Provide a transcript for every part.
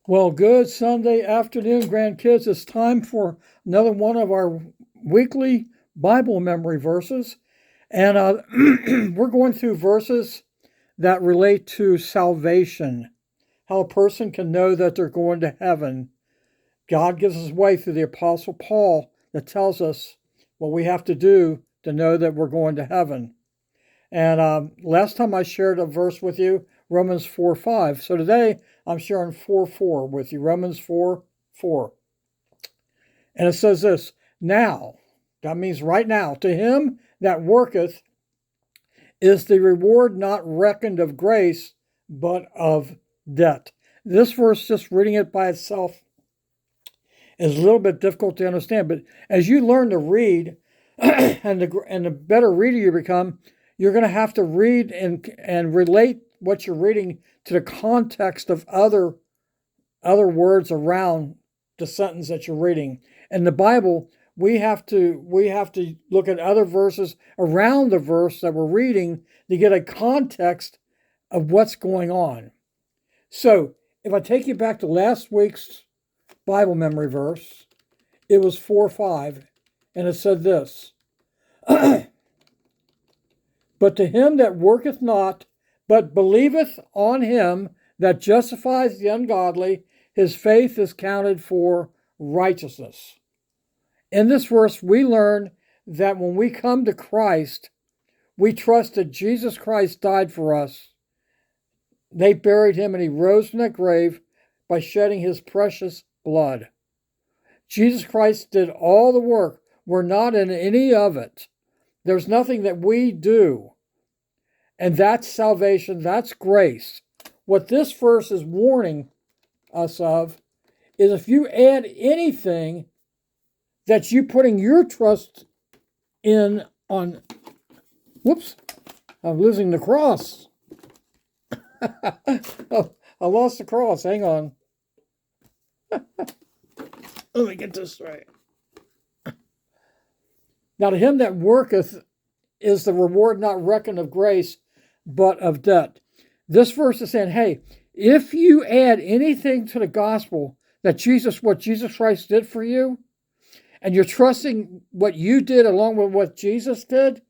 Well, good Sunday afternoon, grandkids. It's time for another one of our weekly Bible memory verses. And we're going through verses that relate to salvation, how a person can know that they're going to heaven. God gives us way through the Apostle Paul that tells us what we have to do to know that we're going to heaven. And last time I shared a verse with you, Romans 4:5. So today I'm sharing 4:4 with you, Romans 4:4. And it says this, now, that means right now, to him that worketh is the reward not reckoned of grace, but of debt. This verse, just reading it by itself, is a little bit difficult to understand. But as you learn to read, and the better reader you become, you're going to have to read and relate what you're reading to the context of other words around the sentence that you're reading. In the Bible, we have to look at other verses around the verse that we're reading to get a context of what's going on. So, if I take you back to last week's Bible memory verse, it was 4:5, and it said this. But to him that worketh not, but believeth on him that justifies the ungodly, his faith is counted for righteousness. In this verse, we learn that when we come to Christ, we trust that Jesus Christ died for us. They buried him and he rose from that grave by shedding his precious blood. Jesus Christ did all the work. We're not in any of it. There's nothing that we do. And that's salvation. That's grace. What this verse is warning us of is if you add anything that you putting your trust in on... Whoops. I'm losing the cross. Oh, I lost the cross. Hang on. Let me get this right. Now, to him that worketh is the reward not reckoned of grace, but of debt. This verse is saying, hey, if you add anything to the gospel that what Jesus Christ did for you, and you're trusting what you did along with what Jesus did,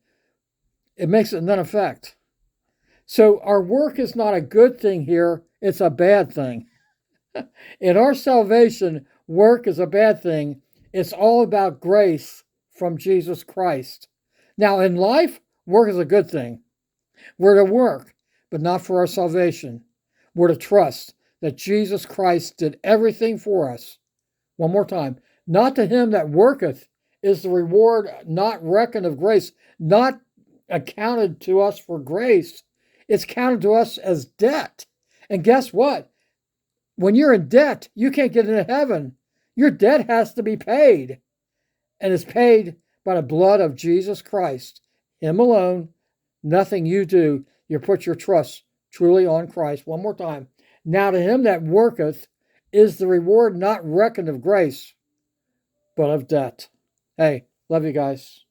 it makes it none effect. So our work is not a good thing here, it's a bad thing. In our salvation, work is a bad thing. It's all about grace from Jesus Christ. Now, in life, work is a good thing. We're to work, but not for our salvation. We're to trust that Jesus Christ did everything for us. One more time. Not to him that worketh is the reward not reckoned of grace, not accounted to us for grace. It's counted to us as debt. And guess what? When you're in debt, you can't get into heaven. Your debt has to be paid. And it's paid by the blood of Jesus Christ. Him alone, nothing you do. You put your trust truly on Christ. One more time. Now to him that worketh is the reward not reckoned of grace, but of debt. Hey, love you guys.